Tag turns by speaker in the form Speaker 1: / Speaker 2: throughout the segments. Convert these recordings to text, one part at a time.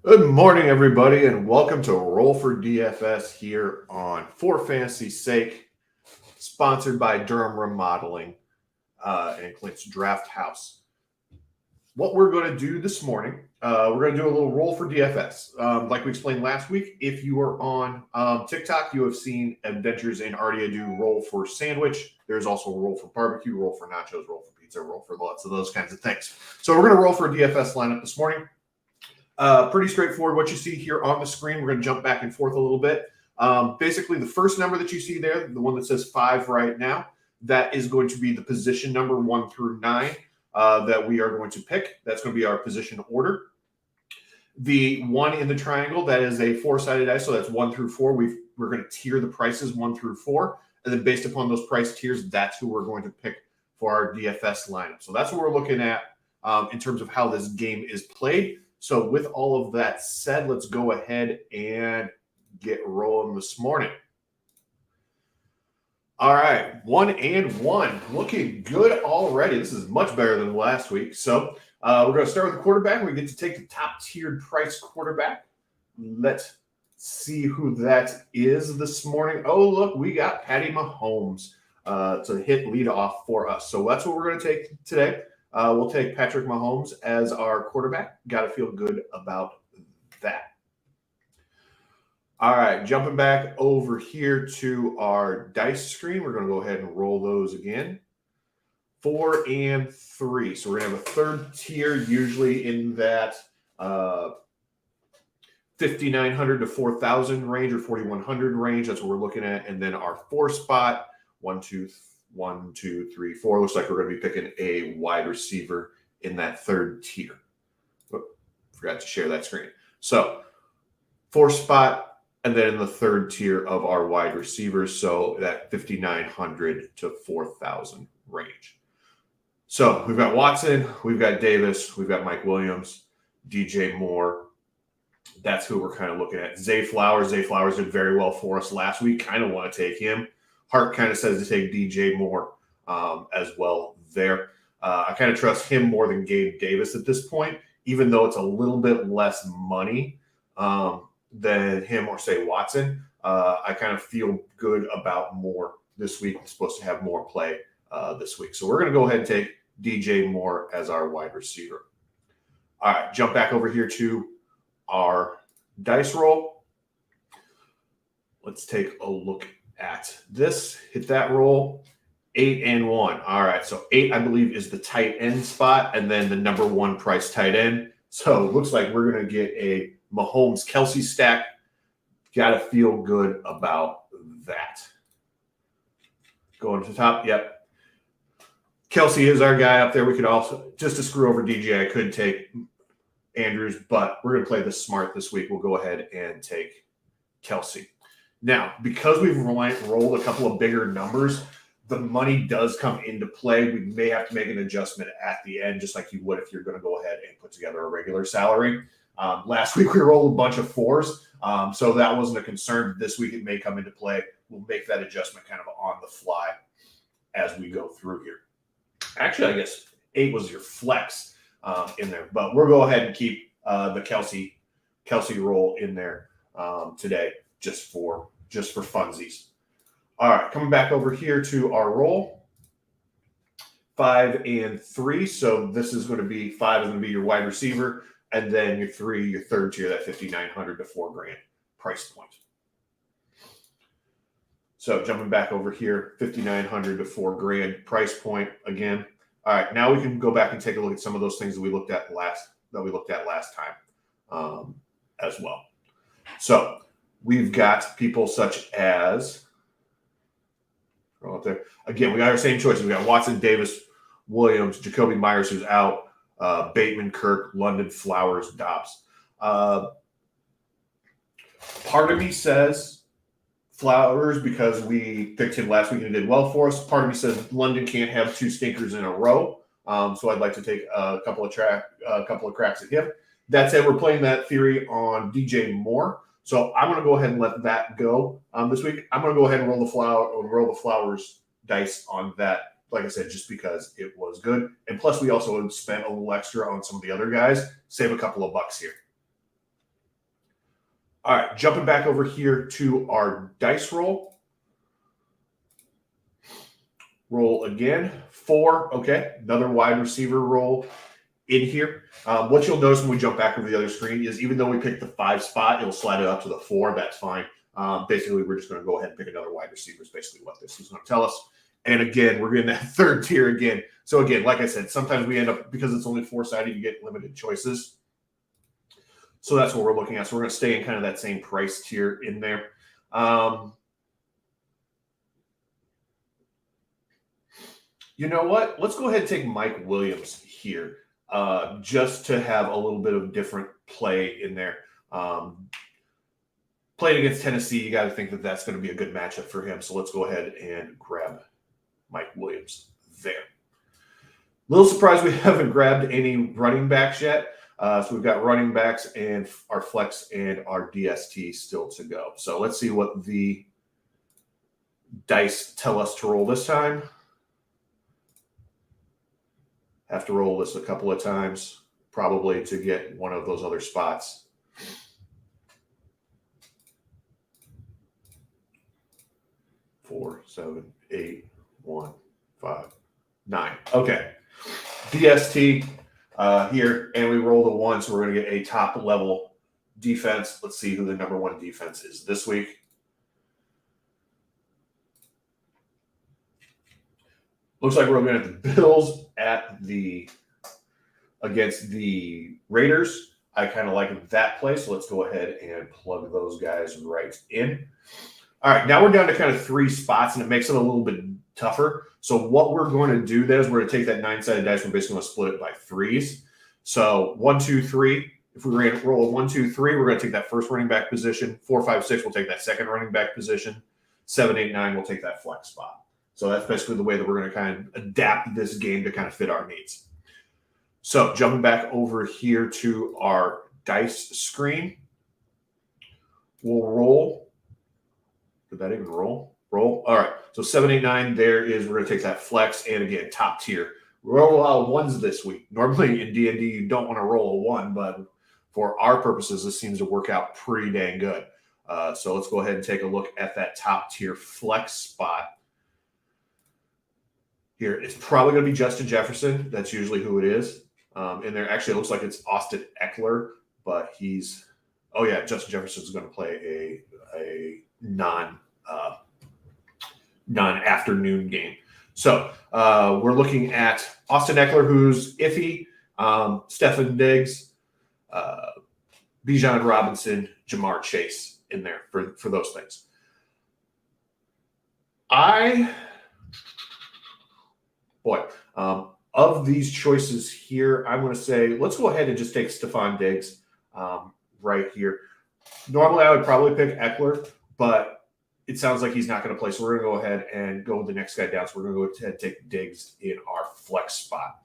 Speaker 1: Good morning, everybody, and welcome to Roll for DFS here on For Fantasy's Sake, sponsored by Durham Remodeling and Clint's Draft House. What we're going to do this morning, we're going to do a little Roll for DFS. Like we explained last week, if you are on TikTok, you have seen Adventures in Ardia do Roll for Sandwich. There's also Roll for Barbecue, Roll for Nachos, Roll for Pizza, Roll for lots of those kinds of things. So we're going to roll for a DFS lineup this morning. Pretty straightforward. What you see here on the screen, we're going to jump back and forth a little bit. Basically, the first number that you see there, the one that says 5 right now, that is going to be the position number 1 through 9 that we are going to pick. That's going to be our position order. The 1 in the triangle, that is a 4-sided dice, so that's 1 through 4. We're going to tier the prices 1 through 4, and then based upon those price tiers, that's who we're going to pick for our DFS lineup. So that's what we're looking at in terms of how this game is played. So with all of that said, let's go ahead and get rolling this morning. All right, 1-1. Looking good already. This is much better than last week. So we're going to start with the quarterback. We get to take the top-tiered price quarterback. Let's see who that is this morning. Oh, look, we got Patty Mahomes to hit lead off for us. So that's what we're going to take today. We'll take Patrick Mahomes as our quarterback. Got to feel good about that. All right, jumping back over here to our dice screen. We're going to go ahead and roll those again. 4 and 3. So we're going to have a third tier, usually in that 5,900 to 4,000 range or 4,100 range. That's what we're looking at. And then our 4 spot, 1, 2, 3, 4. Looks like we're going to be picking a wide receiver in that third tier. Oh, forgot to share that screen. So 4 spot, and then in the third tier of our wide receivers, so that 5,900 to 4,000 range. So we've got Watson, we've got Davis, we've got Mike Williams, DJ Moore. That's who we're kind of looking at. Zay Flowers. Zay Flowers did very well for us last week. Kind of want to take him. Hart kind of says to take DJ Moore as well there. I kind of trust him more than Gabe Davis at this point, even though it's a little bit less money than him or, say, Watson. I kind of feel good about Moore this week. He's supposed to have more play this week. So we're going to go ahead and take DJ Moore as our wide receiver. All right, jump back over here to our dice roll. Let's take a look at this. Hit that roll. 8 and 1. All right, so 8, I believe, is the tight end spot, and then the number 1 price tight end. So it looks like we're going to get a Mahomes-Kelsey stack. Got to feel good about that. Going to the top, yep. Kelsey is our guy up there. We could also, just to screw over DJ, I could take Andrews, but we're going to play this smart this week. We'll go ahead and take Kelsey. Now, because we've rolled a couple of bigger numbers, the money does come into play. We may have to make an adjustment at the end, just like you would if you're going to go ahead and put together a regular salary. Last week, we rolled a bunch of 4s, so that wasn't a concern. This week, it may come into play. We'll make that adjustment kind of on the fly as we go through here. Actually, I guess 8 was your flex in there, but we'll go ahead and keep the Kelsey roll in there today just for funsies. All right, coming back over here to our roll. 5 and 3. So this is going to be 5 is going to be your wide receiver, and then your 3, your third tier, that 5,900 to $4,000 price point. So jumping back over here, 5,900 to $4,000 price point again. All right, now we can go back and take a look at some of those things that we looked at last time as well. So we've got people such as, up there again, we got our same choices. We got Watson, Davis, Williams, Jacoby Myers, who's out, Bateman, Kirk, London, Flowers, Dobbs. Part of me says Flowers because we picked him last week and he did well for us. Part of me says London can't have 2 stinkers in a row, so I'd like to take a couple of cracks at him. That said, we're playing that theory on DJ Moore. So I'm going to go ahead and let that go this week. I'm going to go ahead and roll the Flowers dice on that. Like I said, just because it was good. And plus, we also spent a little extra on some of the other guys. Save a couple of bucks here. All right, jumping back over here to our dice roll. Roll again. 4. Okay, another wide receiver roll in here. What you'll notice when we jump back over the other screen is even though we pick the 5 spot, it'll slide it up to the 4. That's fine. Basically, we're just going to go ahead and pick another wide receiver is basically what this is going to tell us. And again, we're getting that third tier again. So again, like I said, sometimes we end up, because it's only 4-sided, you get limited choices. So that's what we're looking at. So we're going to stay in kind of that same price tier in there. You know what? Let's go ahead and take Mike Williams here, just to have a little bit of different play in there. Playing against Tennessee, you got to think that that's going to be a good matchup for him. So let's go ahead and grab Mike Williams there. Little surprised we haven't grabbed any running backs yet. So we've got running backs and our flex and our DST still to go. So let's see what the dice tell us to roll this time. Have to roll this a couple of times, probably to get one of those other spots. Four, 7, 8, 1, 5, 9. Okay. DST here, and we roll the 1, so we're going to get a top level defense. Let's see who the number 1 defense is this week. Looks like we're looking at the Bills against the Raiders. I kind of like that play, so let's go ahead and plug those guys right in. All right, now we're down to kind of 3 spots, and it makes it a little bit tougher. So what we're going to do then is we're going to take that 9-sided dice. We're basically going to split it by 3s. So 1, 2, 3. If we roll a 1, 2, 3, we're going to take that first running back position. 4, 5, 6, we'll take that second running back position. 7, 8, 9, we'll take that flex spot. So that's basically the way that we're going to kind of adapt this game to kind of fit our needs. So jumping back over here to our dice screen, we'll roll. Did that even roll? Roll. All right. So 7, 8, 9, there is, we're going to take that flex. And again, top tier. Roll a lot of 1s this week. Normally in D&D, you don't want to roll a 1, but for our purposes, this seems to work out pretty dang good. So let's go ahead and take a look at that top tier flex spot. Here, it's probably going to be Justin Jefferson. That's usually who it is. And there actually looks like it's Austin Eckler, but he's – oh, yeah, Justin Jefferson is going to play a non-afternoon game. So we're looking at Austin Eckler, who's iffy, Stefon Diggs, Bijan Robinson, Jamar Chase in there for those things. Of these choices here, I'm going to say let's go ahead and just take Stefon Diggs right here. Normally, I would probably pick Eckler, but it sounds like he's not going to play. So we're going to go ahead and go with the next guy down. So we're going to go ahead and take Diggs in our flex spot.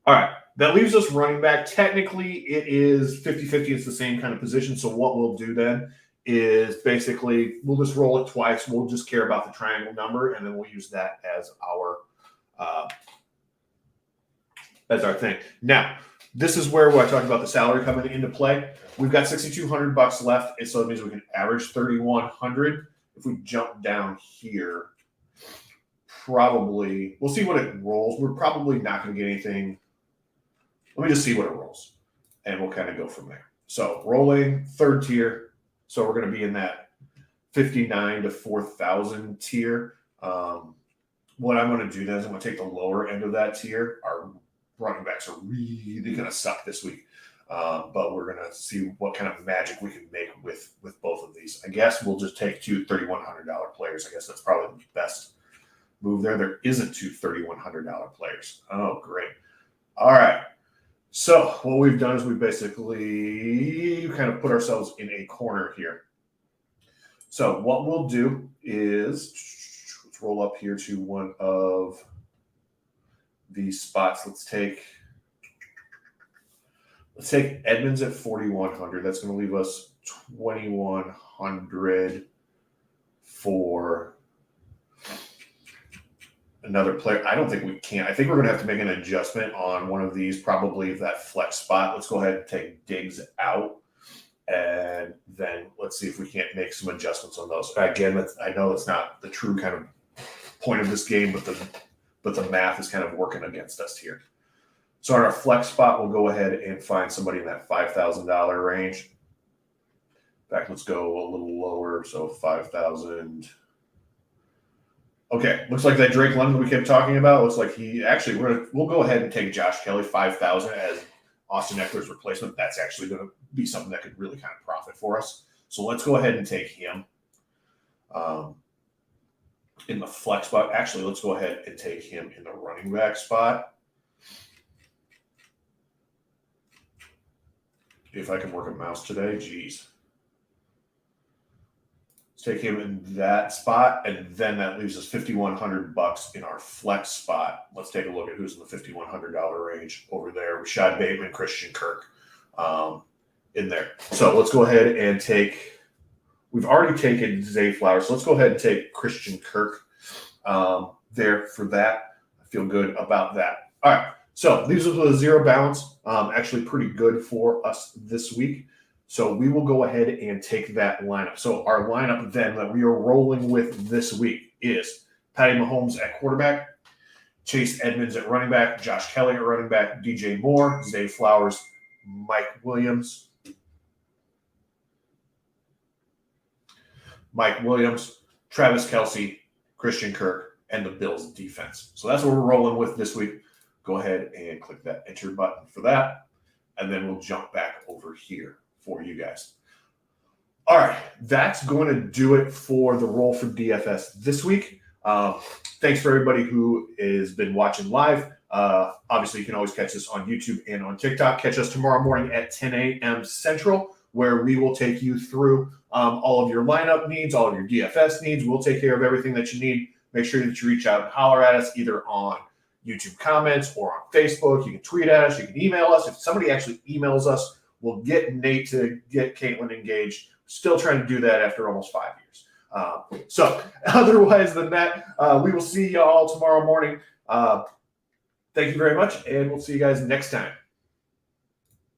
Speaker 1: All right. That leaves us running back. Technically, it is 50-50. It's the same kind of position. So what we'll do then is basically we'll just roll it twice. We'll just care about the triangle number, and then we'll use that as our thing. Now, this is where I talked about the salary coming into play. We've got $6,200 left, and so it means we can average $3,100. If we jump down here, probably we'll see what it rolls. We're probably not going to get anything. Let me just see what it rolls, and we'll kind of go from there. So rolling third tier. So we're going to be in that 59 to 4,000 tier. What I'm going to do then is I'm going to take the lower end of that tier. Our running backs are really going to suck this week. But we're going to see what kind of magic we can make with both of these. I guess we'll just take 2 $3,100 players. I guess that's probably the best move there. There isn't 2 $3,100 players. Oh, great. All right. So what we've done is we basically kind of put ourselves in a corner here. So what we'll do is let's roll up here to one of these spots. Let's take Edmonds at 4,100. That's going to leave us 2,100 for another player. I don't think we can. I think we're going to have to make an adjustment on one of these, probably that flex spot. Let's go ahead and take Diggs out. And then let's see if we can't make some adjustments on those. Again, I know it's not the true kind of point of this game, but the math is kind of working against us here. So on our flex spot, we'll go ahead and find somebody in that $5,000 range. In fact, let's go a little lower. So 5,000. Okay, looks like that Drake London we kept talking about looks like we'll go ahead and take Josh Kelly 5,000 as Austin Ekeler's replacement. That's actually going to be something that could really kind of profit for us. So let's go ahead and take him in the flex spot. Actually, let's go ahead and take him in the running back spot. If I can work a mouse today, geez. Take him in that spot, and then that leaves us $5,100 in our flex spot. Let's take a look at who's in the $5,100 range over there. Rashad Bateman, Christian Kirk in there. So let's go ahead and we've already taken Zay Flowers. So let's go ahead and take Christian Kirk there for that. I feel good about that. All right. So these are the zero balance. Actually pretty good for us this week. So we will go ahead and take that lineup. So our lineup then that we are rolling with this week is Patty Mahomes at quarterback, Chase Edmonds at running back, Josh Kelly at running back, DJ Moore, Zay Flowers, Mike Williams, Travis Kelce, Christian Kirk, and the Bills defense. So that's what we're rolling with this week. Go ahead and click that enter button for that, and then we'll jump back over here for you guys. All right, that's going to do it for the Roll for DFS this week. Thanks for everybody who has been watching live. Obviously, you can always catch us on YouTube and on TikTok. Catch us tomorrow morning at 10 a.m. Central, where we will take you through all of your lineup needs, all of your DFS needs. We'll take care of everything that you need. Make sure that you reach out and holler at us either on YouTube comments or on Facebook. You can tweet at us. You can email us. If somebody actually emails us, we'll get Nate to get Caitlin engaged. Still trying to do that after almost 5 years. So otherwise than that, we will see you all tomorrow morning. Thank you very much, and we'll see you guys next time.